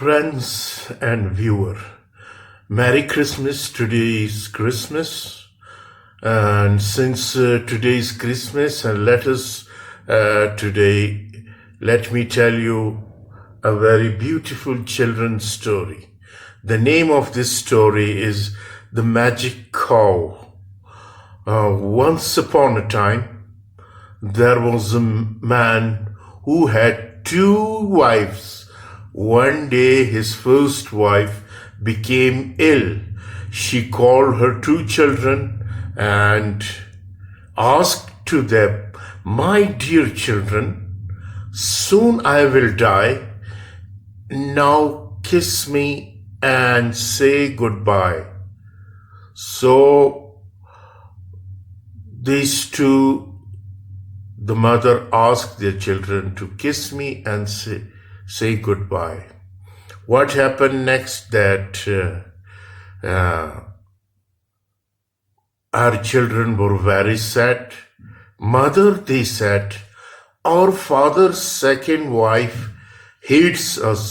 Friends and viewer, Merry Christmas. Today is Christmas, and since today is Christmas, and let me tell you a very beautiful children's story. The name of this story is The Magic Cow. Once upon a time, there was a man who had two wives. One day his first wife became ill. She called her two children and asked to them, "My dear children, soon I will die. Now kiss me and say goodbye." So the mother asked their children to kiss me and say goodbye. What happened next? That our children were very sad. "Mother," they said, "our father's second wife hates us.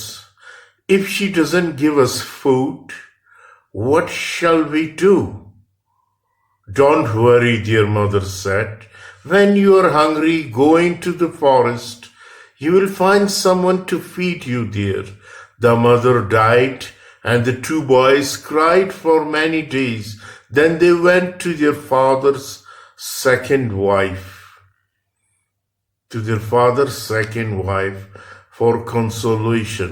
If she doesn't give us food, what shall we do?" "Don't worry," their mother said. "When you are hungry, go into the forest. You will find someone to feed you there." The mother died, and the two boys cried for many days. Then they went to their father's second wife, for consolation.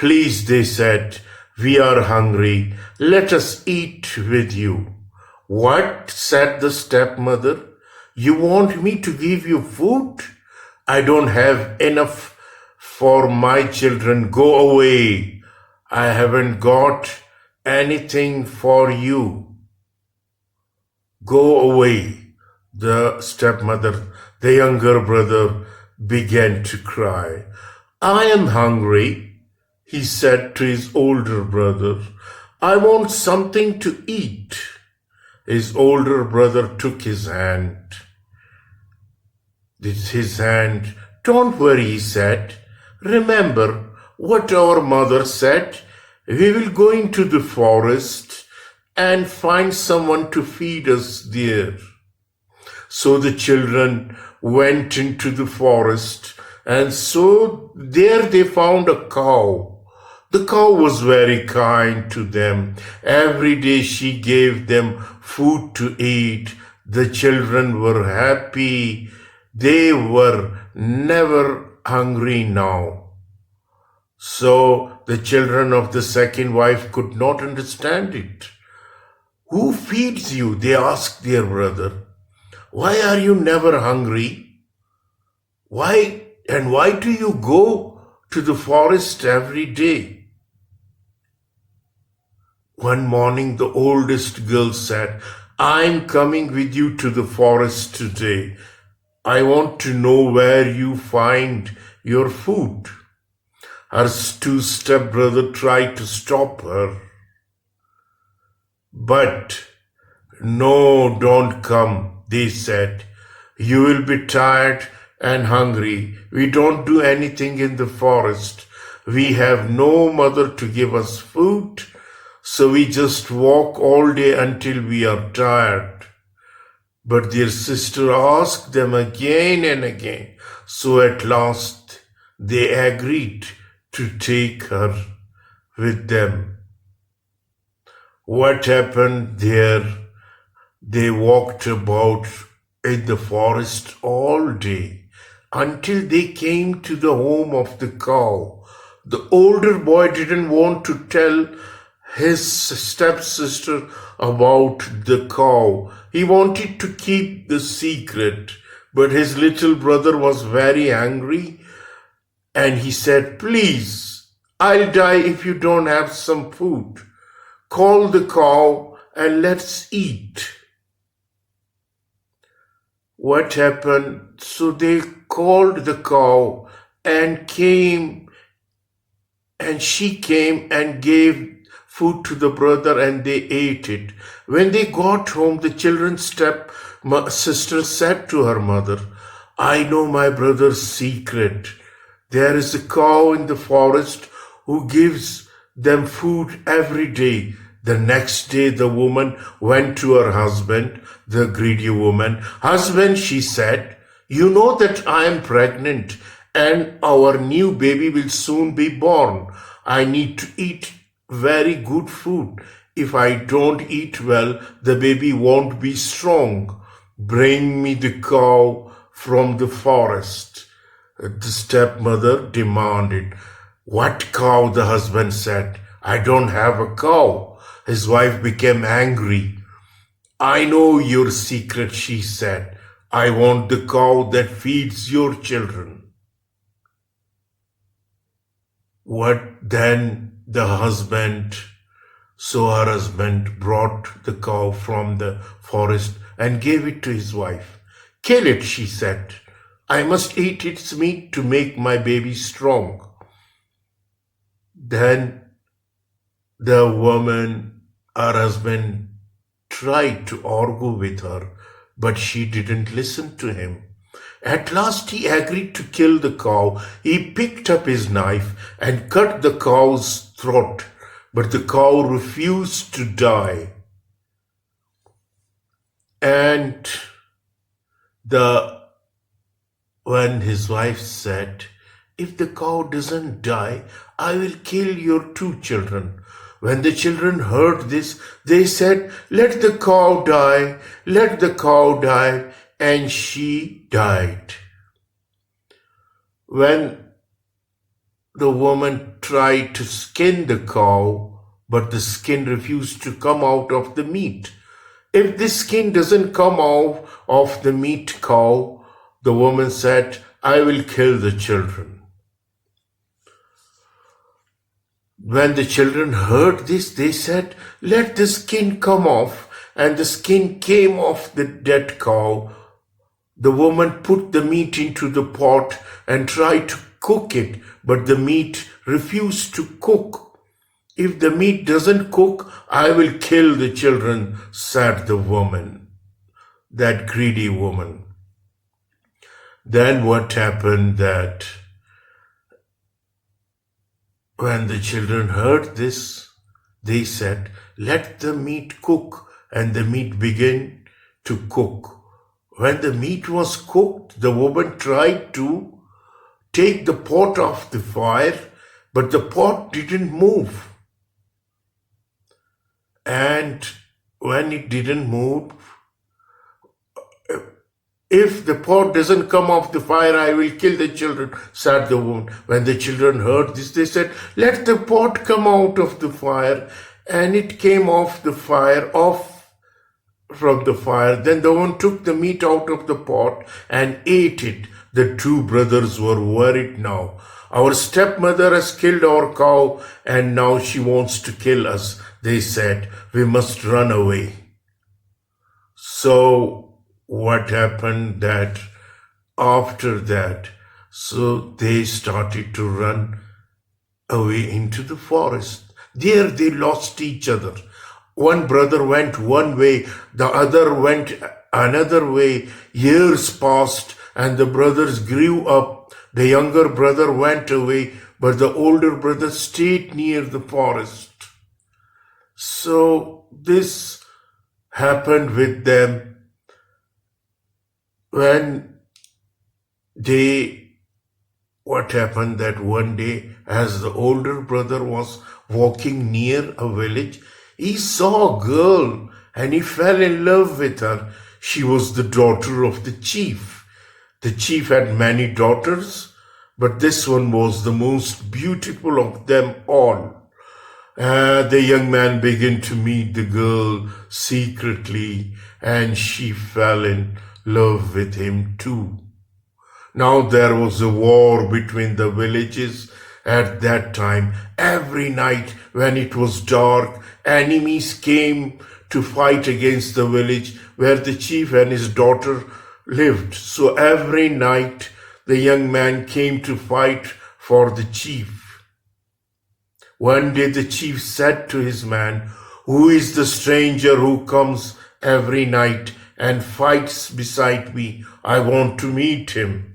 "Please," they said, "we are hungry. Let us eat with you." "What?" said the stepmother. "You want me to give you food? I don't have enough for my children. Go away. I haven't got anything for you. Go away." The stepmother, the younger brother, began to cry. "I am hungry," he said to his older brother. "I want something to eat." His older brother took his hand. "Don't worry," he said. "Remember what our mother said. We will go into the forest and find someone to feed us there." So the children went into the forest, and so there they found a cow. The cow was very kind to them. Every day she gave them food to eat. The children were happy. They were never hungry now. So the children of the second wife could not understand it. "Who feeds you?" they asked their brother. "Why are you never hungry? Why do you go to the forest every day?" One morning the oldest girl said, "I'm coming with you to the forest today. I want to know where you find your food." Her two stepbrothers tried to stop her. But "No, don't come," they said. "You will be tired and hungry. We don't do anything in the forest. We have no mother to give us food, so we just walk all day until we are tired." But their sister asked them again and again, so at last they agreed to take her with them. What happened there? They walked about in the forest all day until they came to the home of the cow. The older boy didn't want to tell his stepsister about the cow. He wanted to keep the secret, but his little brother was very angry, and he said, "Please, I'll die if you don't have some food. Call the cow and let's eat." What happened? So they called the cow and she came and gave food to the brother, and they ate it. When they got home, the children's stepsister said to her mother, "I know my brother's secret. There is a cow in the forest who gives them food every day. The next day the woman went to her husband, the greedy woman. Husband, she said, you know that I am pregnant and our new baby will soon be born. I need to eat very good food. If I don't eat well, the baby won't be strong. Bring me the cow from the forest. The stepmother demanded. What cow? The husband said. I don't have a cow. His wife became angry. I know your secret, she said. I want the cow that feeds your children. Then her husband brought the cow from the forest and gave it to his wife. Kill it, she said. I must eat its meat to make my baby strong. Then the woman, her husband, tried to argue with her, but she didn't listen to him. At last he agreed to kill the cow. He picked up his knife and cut the cow's throat, but the cow refused to die. And when his wife said, if the cow doesn't die, I will kill your 2 children. When the children heard this, they said, let the cow die, let the cow die, and she died. When the woman tried to skin the cow, but the skin refused to come out of the meat. If the skin doesn't come out of the meat cow, the woman said, I will kill the children. When the children heard this, they said, let the skin come off. And the skin came off the dead cow. The woman put the meat into the pot and tried to cook it, but the meat refused to cook. If the meat doesn't cook, I will kill the children, said the woman, that greedy woman. Then what happened that when the children heard this, they said, let the meat cook, and the meat began to cook. When the meat was cooked, the woman tried to take the pot off the fire, but the pot didn't move. And when it didn't move, if the pot doesn't come off the fire, I will kill the children, said the woman. When the children heard this, they said, let the pot come out of the fire. And it came off from the fire. Then the woman took the meat out of the pot and ate it. The 2 brothers were worried now. Our stepmother has killed our cow and now she wants to kill us. They said, we must run away. So what happened that after that, so they started to run away into the forest. There they lost each other. One brother went one way, the other went another way. Years passed and the brothers grew up. The younger brother went away, but the older brother stayed near the forest. So this happened with them what happened that one day, as the older brother was walking near a village, he saw a girl and he fell in love with her. She was the daughter of the chief. The chief had many daughters, but this one was the most beautiful of them all. The young man began to meet the girl secretly, and she fell in love with him too. Now there was a war between the villages at that time. Every night when it was dark, enemies came to fight against the village where the chief and his daughter lived. So every night the young man came to fight for the chief. One day the chief said to his man, who is the stranger who comes every night and fights beside me? I want to meet him.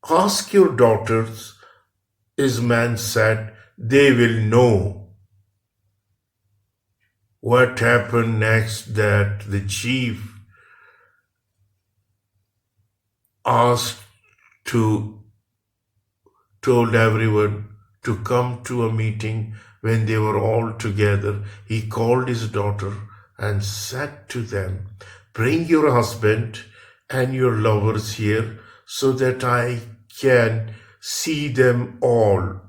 Ask your daughters, his man said. they will know. What happened next, that the chief told everyone to come to a meeting. When they were all together, he called his daughter and said to them, "Bring your husband and your lovers here so that I can see them all."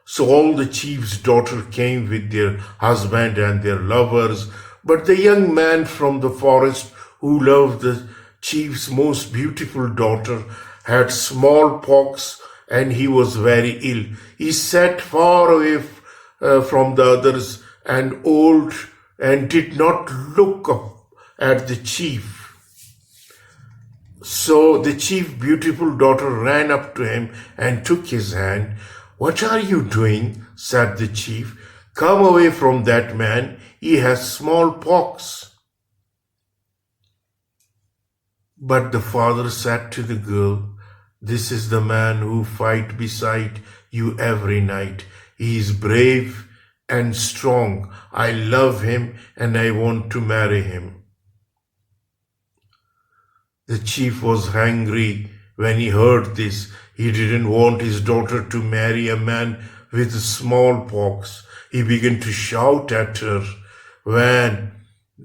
So all the chief's daughter came with their husband and their lovers, but the young man from the forest who loved the chief's most beautiful daughter had smallpox, and he was very ill. He sat far away from the others and old and did not look up at the chief. So the chief's beautiful daughter ran up to him and took his hand. "What are you doing?" said the chief. "Come away from that man. He has smallpox." But the father said to the girl, "This is the man who fights beside you every night. He is brave and strong. I love him and I want to marry him." The chief was angry when he heard this. He didn't want his daughter to marry a man with smallpox. He began to shout at her. When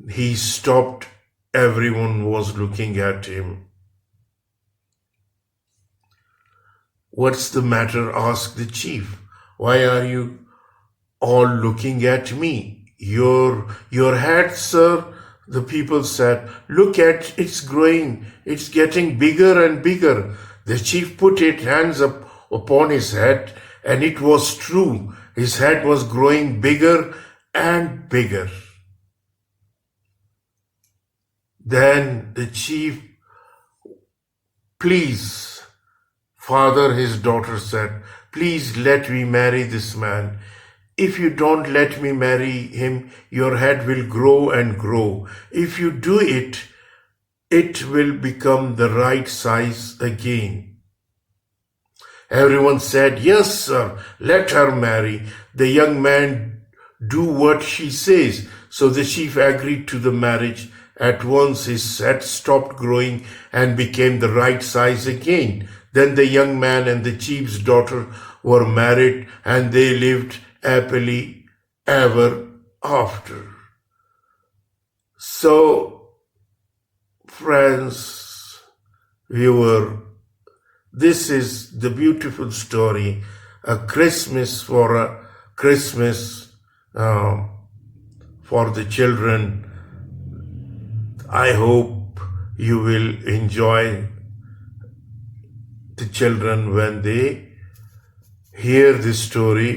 he stopped, everyone was looking at him. "What's the matter?" asked the chief. "Why are you all looking at me?" Your head, sir," the people said. "Look at it's growing. It's getting bigger and bigger." The chief put his hands upon his head, and it was true. His head was growing bigger and bigger. Then the chief, "Please, father," his daughter said, "please let me marry this man. If you don't let me marry him, your head will grow and grow. If you do it, it will become the right size again." Everyone said, "Yes, sir, let her marry. The young man do what she says." So the chief agreed to the marriage. At once his head stopped growing and became the right size again. Then the young man and the chief's daughter were married, and they lived happily ever after. So, friends, viewer, this is the beautiful story, a Christmas for the children. I hope you will enjoy the children when they hear this story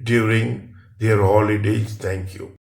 during their holidays. Thank you.